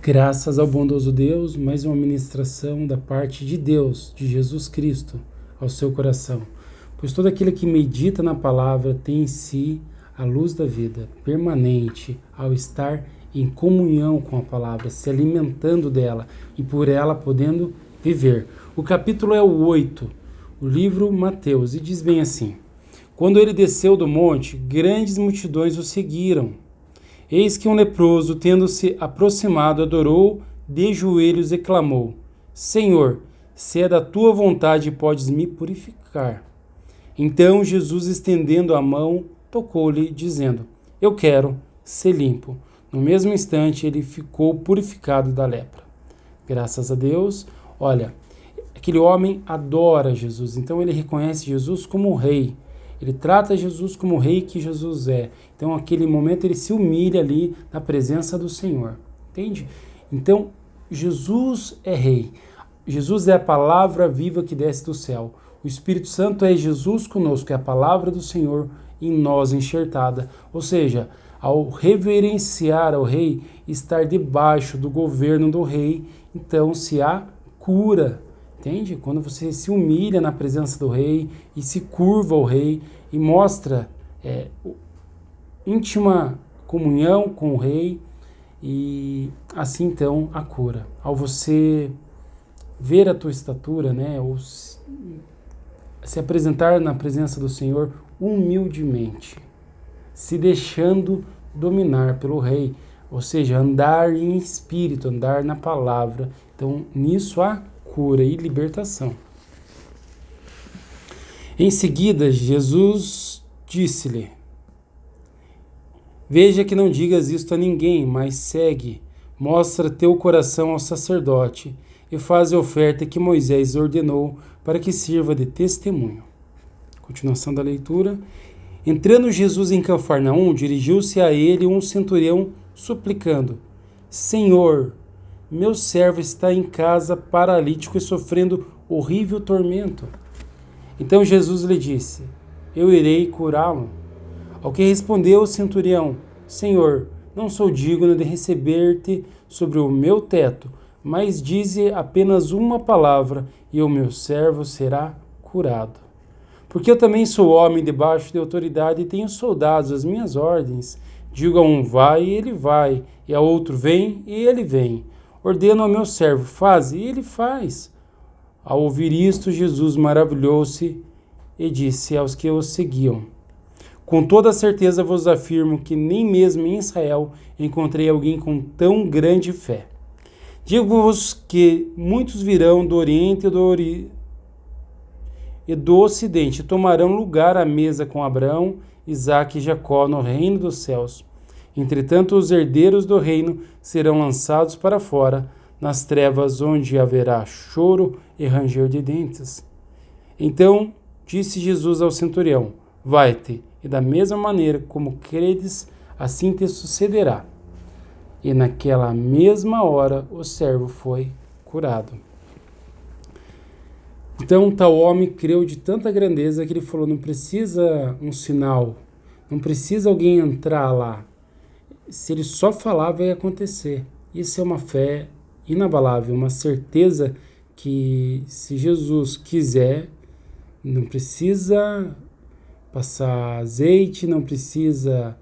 Graças ao bondoso Deus, mais uma ministração da parte de Deus, de Jesus Cristo, ao seu coração. Pois todo aquele que medita na palavra tem em si a luz da vida, permanente, ao estar em comunhão com a palavra, se alimentando dela e por ela podendo viver. O capítulo é o 8, o livro Mateus, e diz bem assim: Quando ele desceu do monte, grandes multidões o seguiram. Eis que um leproso, tendo-se aproximado, adorou de joelhos e clamou: Senhor, se é da tua vontade, podes me purificar. Então Jesus, estendendo a mão, tocou-lhe, dizendo: Eu quero ser limpo. No mesmo instante, ele ficou purificado da lepra. Graças a Deus. Olha, aquele homem adora Jesus, então ele reconhece Jesus como o rei. Ele trata Jesus como o rei que Jesus é. Então, naquele momento, ele se humilha ali na presença do Senhor. Entende? Então, Jesus é rei. Jesus é a palavra viva que desce do céu. O Espírito Santo é Jesus conosco, é a palavra do Senhor em nós enxertada. Ou seja, ao reverenciar ao rei, estar debaixo do governo do rei, então se há cura. Entende? Quando você se humilha na presença do rei e se curva ao rei e mostra íntima comunhão com o rei, e assim então a cura. Ao você ver a tua estatura, né, ou se apresentar na presença do Senhor humildemente, se deixando dominar pelo rei, ou seja, andar em espírito, andar na palavra. Então nisso há cura e libertação. Em seguida, Jesus disse-lhe: Veja que não digas isto a ninguém, mas segue, mostra teu coração ao sacerdote e faz a oferta que Moisés ordenou para que sirva de testemunho. Continuação da leitura. Entrando Jesus em Cafarnaum, dirigiu-se a ele um centurião suplicando: Senhor, meu servo está em casa paralítico e sofrendo horrível tormento. Então Jesus lhe disse: Eu irei curá-lo. Ao que respondeu o centurião: Senhor, não sou digno de receber-te sobre o meu teto, mas dize apenas uma palavra e o meu servo será curado. Porque eu também sou homem debaixo de autoridade e tenho soldados às minhas ordens. Digo a um: vai, e ele vai, e a outro: vem, e ele vem. Ordeno ao meu servo: faz, e ele faz. Ao ouvir isto, Jesus maravilhou-se e disse aos que o seguiam: Com toda certeza vos afirmo que nem mesmo em Israel encontrei alguém com tão grande fé. Digo-vos que muitos virão do Oriente e do Ocidente, tomarão lugar à mesa com Abraão, Isaque e Jacó no reino dos céus. Entretanto, os herdeiros do reino serão lançados para fora, nas trevas, onde haverá choro e ranger de dentes. Então disse Jesus ao centurião: Vai-te, e da mesma maneira como credes, assim te sucederá. E naquela mesma hora o servo foi curado. Então tal homem creu de tanta grandeza que ele falou: não precisa um sinal, não precisa alguém entrar lá. Se ele só falar, vai acontecer. Isso é uma fé inabalável, uma certeza que se Jesus quiser, não precisa passar azeite, não precisa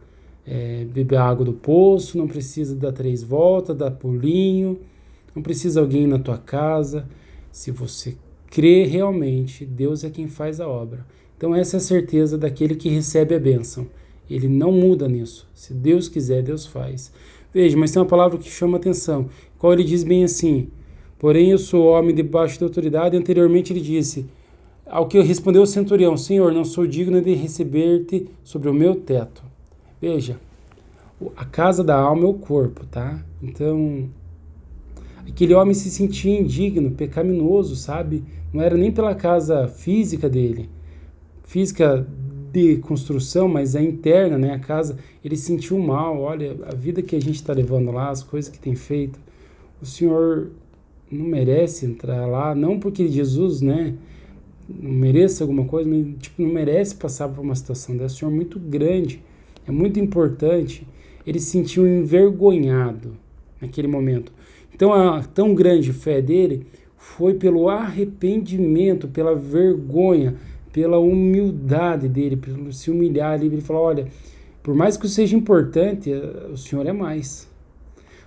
beber água do poço, não precisa dar 3 voltas, dar pulinho, não precisa alguém na tua casa. Se você crê realmente, Deus é quem faz a obra. Então essa é a certeza daquele que recebe a bênção. Ele não muda nisso. Se Deus quiser, Deus faz. Veja, mas tem uma palavra que chama atenção, qual ele diz bem assim: porém eu sou homem debaixo de autoridade. Anteriormente ele disse, ao que respondeu o centurião: Senhor, não sou digno de receber-te sobre o meu teto. Veja, a casa da alma é o corpo, tá? Então, aquele homem se sentia indigno, pecaminoso, sabe? Não era nem pela casa física dele, física de construção, mas a interna, né? A casa, ele sentiu mal. Olha, a vida que a gente está levando lá, as coisas que tem feito, o Senhor não merece entrar lá, não porque Jesus, né, não mereça alguma coisa, mas não merece passar por uma situação dessa. O Senhor é muito grande, é muito importante. Ele se sentiu envergonhado, naquele momento. Então a tão grande fé dele foi pelo arrependimento, pela vergonha, pela humildade dele, pelo se humilhar ali. Ele falou, olha, por mais que seja importante, o Senhor é mais.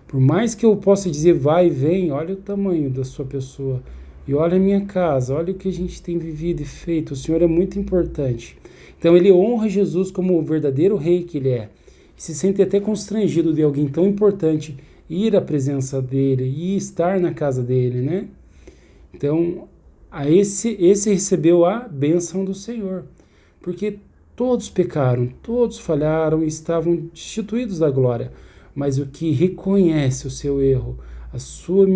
Por mais que eu possa dizer vai e vem, olha o tamanho da sua pessoa. E olha a minha casa, olha o que a gente tem vivido e feito. O Senhor é muito importante. Então ele honra Jesus como o verdadeiro rei que ele é. E se sente até constrangido de alguém tão importante ir à presença dele e estar na casa dele, né? Então, esse recebeu a bênção do Senhor. Porque todos pecaram, todos falharam e estavam destituídos da glória. Mas o que reconhece o seu erro, a sua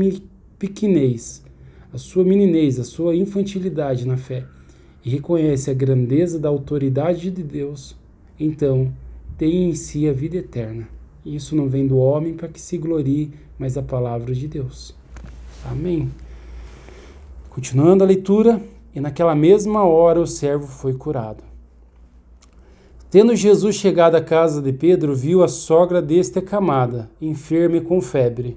pequenez, a sua meninez, a sua infantilidade na fé, e reconhece a grandeza da autoridade de Deus, então tem em si a vida eterna. Isso não vem do homem para que se glorie, mas da palavra de Deus. Amém. Continuando a leitura, e naquela mesma hora o servo foi curado. Tendo Jesus chegado à casa de Pedro, viu a sogra deste acamada, enferma e com febre.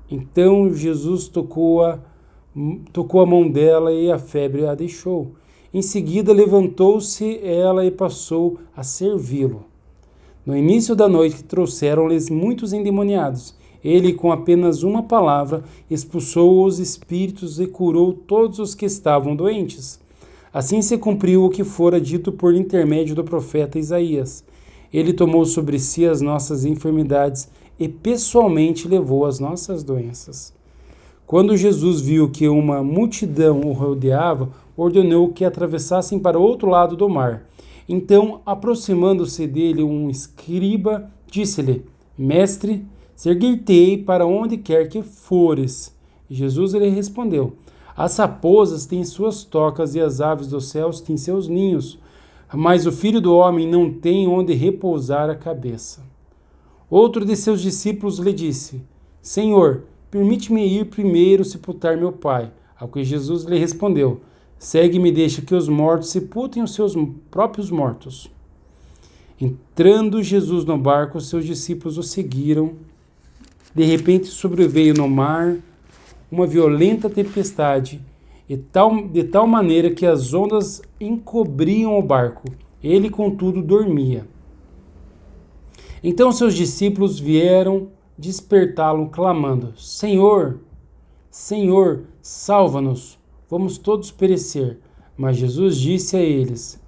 Então Jesus tocou a mão dela e a febre a deixou. Em seguida levantou-se ela e passou a servi-lo. No início da noite trouxeram-lhes muitos endemoniados. Ele, com apenas uma palavra, expulsou os espíritos e curou todos os que estavam doentes. Assim se cumpriu o que fora dito por intermédio do profeta Isaías. Ele tomou sobre si as nossas enfermidades e pessoalmente levou as nossas doenças. Quando Jesus viu que uma multidão o rodeava, ordenou que atravessassem para o outro lado do mar. Então, aproximando-se dele um escriba, disse-lhe, Mestre, seguir-te-ei para onde quer que fores. E Jesus lhe respondeu, as raposas têm suas tocas e as aves dos céus têm seus ninhos, mas o Filho do Homem não tem onde repousar a cabeça. Outro de seus discípulos lhe disse, Senhor, permite-me ir primeiro sepultar meu pai. Ao que Jesus lhe respondeu, segue-me e deixa que os mortos sepultem os seus próprios mortos. Entrando Jesus no barco, seus discípulos o seguiram. De repente sobreveio no mar uma violenta tempestade, de tal maneira que as ondas encobriam o barco. Ele, contudo, dormia. Então seus discípulos vieram despertá-lo, clamando, Senhor, Senhor, salva-nos, vamos todos perecer. Mas Jesus disse a eles,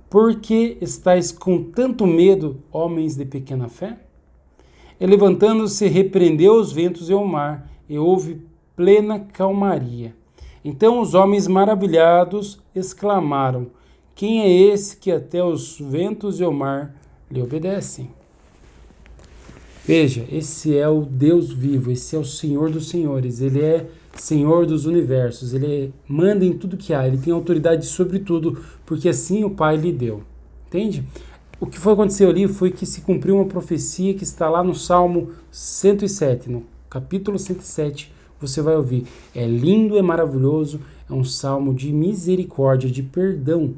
por que estáis com tanto medo, homens de pequena fé? E levantando-se, repreendeu os ventos e o mar, e houve plena calmaria. Então os homens maravilhados exclamaram, quem é esse que até os ventos e o mar lhe obedecem? Veja, esse é o Deus vivo, esse é o Senhor dos senhores, ele é Senhor dos universos, ele manda em tudo que há, ele tem autoridade sobre tudo, porque assim o Pai lhe deu. Entende? O que foi aconteceu ali foi que se cumpriu uma profecia que está lá no Salmo 107, no capítulo 107, você vai ouvir. É lindo, é maravilhoso, é um salmo de misericórdia, de perdão.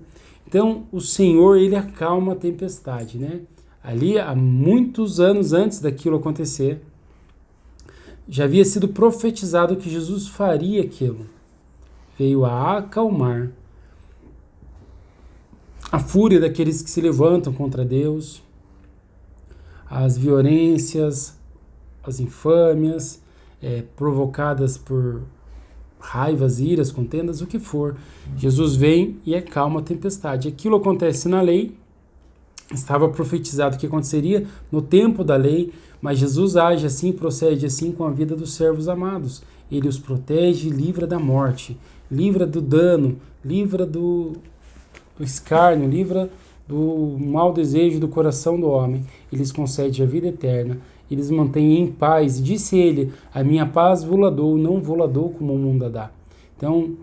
Então, o Senhor, ele acalma a tempestade, né? Ali, há muitos anos antes daquilo acontecer, já havia sido profetizado que Jesus faria aquilo. Veio a acalmar a fúria daqueles que se levantam contra Deus, as violências, as infâmias, provocadas por raivas, iras, contendas, o que for. Jesus vem e acalma a tempestade. Aquilo acontece na lei, estava profetizado que aconteceria no tempo da lei, mas Jesus age assim, procede assim com a vida dos servos amados. Ele os protege, livra da morte, livra do dano, livra do escárnio, livra do mau desejo do coração do homem. Ele lhes concede a vida eterna, eles mantêm em paz. Disse ele, a minha paz vou-la dou, não vou-la dou como o mundo a dá. Então,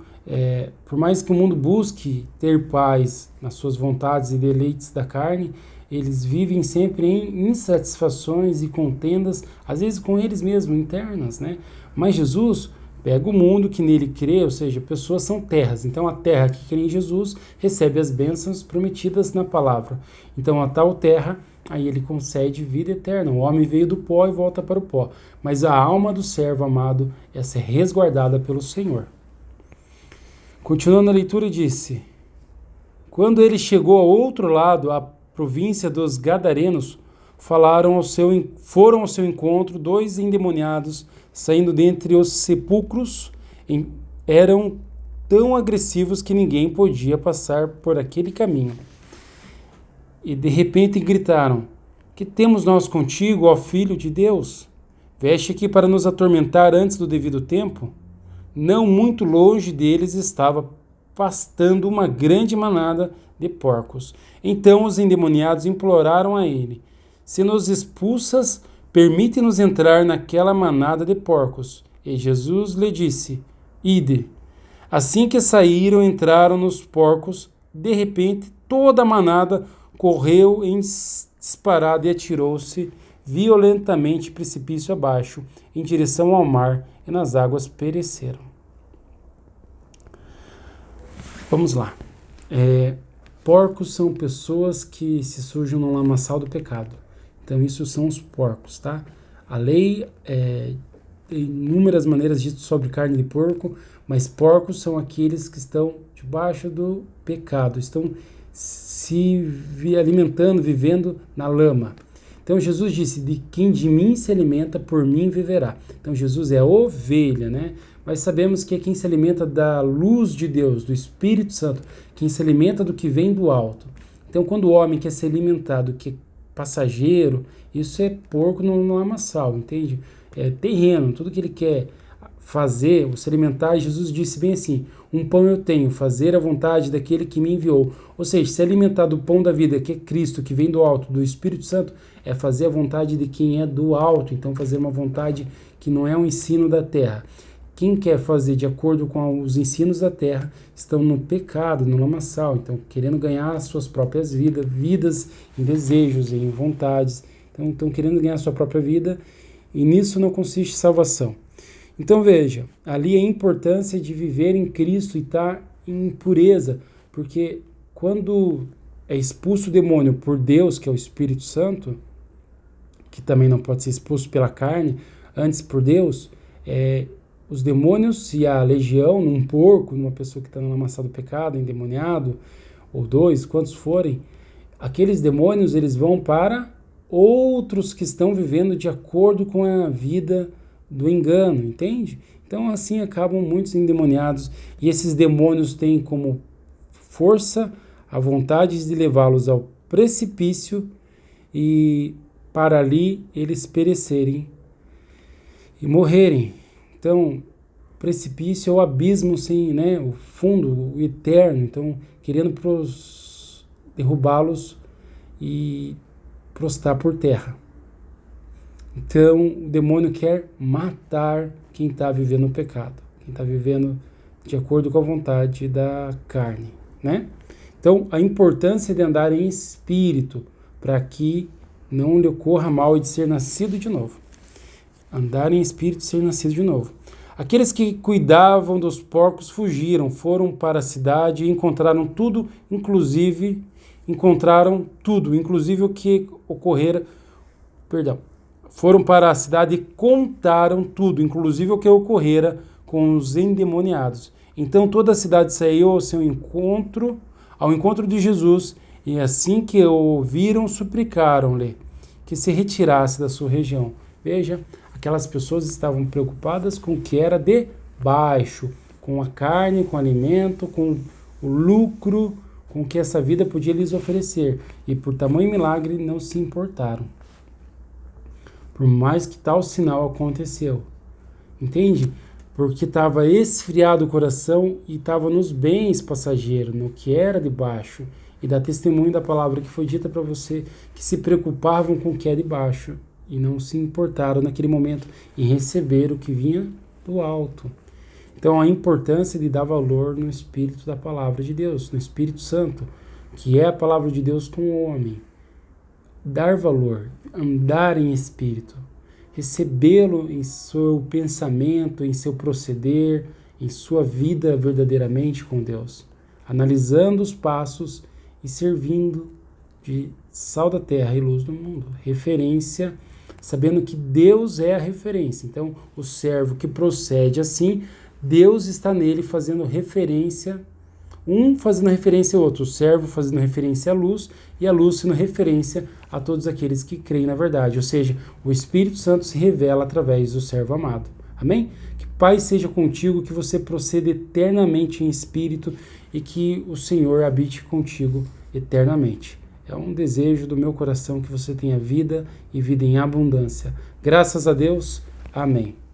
por mais que o mundo busque ter paz nas suas vontades e deleites da carne, eles vivem sempre em insatisfações e contendas, às vezes com eles mesmos, internas, né? Mas Jesus Pega o mundo que nele crê, ou seja, pessoas são terras. Então a terra que crê em Jesus recebe as bênçãos prometidas na palavra. Então a tal terra, aí ele concede vida eterna. O homem veio do pó e volta para o pó. Mas a alma do servo amado, essa é resguardada pelo Senhor. Continuando a leitura, disse: quando ele chegou ao outro lado, a província dos Gadarenos, foram ao seu encontro 2 endemoniados, saindo dentre os sepulcros, eram tão agressivos que ninguém podia passar por aquele caminho. E de repente gritaram: que temos nós contigo, ó Filho de Deus? Veste aqui para nos atormentar antes do devido tempo? Não muito longe deles estava pastando uma grande manada de porcos. Então os endemoniados imploraram a ele: se nos expulsas, permite-nos entrar naquela manada de porcos. E Jesus lhe disse: ide. Assim que saíram, entraram nos porcos. De repente, toda a manada correu em disparada e atirou-se violentamente precipício abaixo, em direção ao mar, e nas águas pereceram. Vamos lá. Porcos são pessoas que se sujam no lamaçal do pecado. Então, isso são os porcos, tá? A lei tem inúmeras maneiras de sobre carne de porco, mas porcos são aqueles que estão debaixo do pecado, estão se alimentando, vivendo na lama. Então, Jesus disse: de quem de mim se alimenta, por mim viverá. Então, Jesus é a ovelha, né? Mas sabemos que é quem se alimenta da luz de Deus, do Espírito Santo, quem se alimenta do que vem do alto. Então, quando o homem quer se alimentar do que é passageiro, isso é porco no lamaçal, entende? É terreno, tudo que ele quer fazer, se alimentar. Jesus disse bem assim: um pão eu tenho, fazer a vontade daquele que me enviou. Ou seja, se alimentar do pão da vida, que é Cristo, que vem do alto, do Espírito Santo, é fazer a vontade de quem é do alto. Então, fazer uma vontade que não é um ensino da terra. Quem quer fazer de acordo com os ensinos da terra estão no pecado, no lamaçal. Então, querendo ganhar as suas próprias vidas em desejos, em vontades. Então, estão querendo ganhar a sua própria vida, e nisso não consiste salvação. Então, veja, ali a importância de viver em Cristo e estar em pureza, porque quando é expulso o demônio por Deus, que é o Espírito Santo, que também não pode ser expulso pela carne, antes por Deus, os demônios e a legião num porco, numa pessoa que está no lamaçal do pecado, endemoniado, ou 2, quantos forem, aqueles demônios eles vão para outros que estão vivendo de acordo com a vida do engano, entende? Então assim acabam muitos endemoniados, e esses demônios têm como força a vontade de levá-los ao precipício e para ali eles perecerem e morrerem. Então, precipício é o abismo sem, né, o fundo, o eterno. Então, querendo derrubá-los e prostrar por terra. Então, o demônio quer matar quem está vivendo o pecado, quem está vivendo de acordo com a vontade da carne, né? Então, a importância de andar em espírito, para que não lhe ocorra mal e de ser nascido de novo. Andar em espírito e ser nascido de novo. Aqueles que cuidavam dos porcos fugiram, foram para a cidade e encontraram tudo, inclusive o que ocorrera. Foram para a cidade e contaram tudo, inclusive o que ocorrera com os endemoniados. Então toda a cidade saiu ao encontro de Jesus, e assim que o ouviram, suplicaram-lhe que se retirasse da sua região. Veja, aquelas pessoas estavam preocupadas com o que era de baixo, com a carne, com o alimento, com o lucro, com o que essa vida podia lhes oferecer. E por tamanho milagre não se importaram. Por mais que tal sinal aconteceu. Entende? Porque estava esfriado o coração e estava nos bens passageiros, no que era de baixo. E dá testemunho da palavra que foi dita para você, que se preocupavam com o que é de baixo e não se importaram naquele momento em receber o que vinha do alto. Então, a importância de dar valor no Espírito da palavra de Deus, no Espírito Santo, que é a palavra de Deus com o homem. Dar valor, andar em Espírito, recebê-lo em seu pensamento, em seu proceder, em sua vida verdadeiramente com Deus, analisando os passos e servindo de sal da terra e luz do mundo. Referência, sabendo que Deus é a referência. Então, o servo que procede assim, Deus está nele fazendo referência, um fazendo referência ao outro, o servo fazendo referência à luz e a luz sendo referência a todos aqueles que creem na verdade. Ou seja, o Espírito Santo se revela através do servo amado. Amém? Que paz seja contigo, que você proceda eternamente em espírito e que o Senhor habite contigo eternamente. É um desejo do meu coração que você tenha vida e vida em abundância. Graças a Deus. Amém.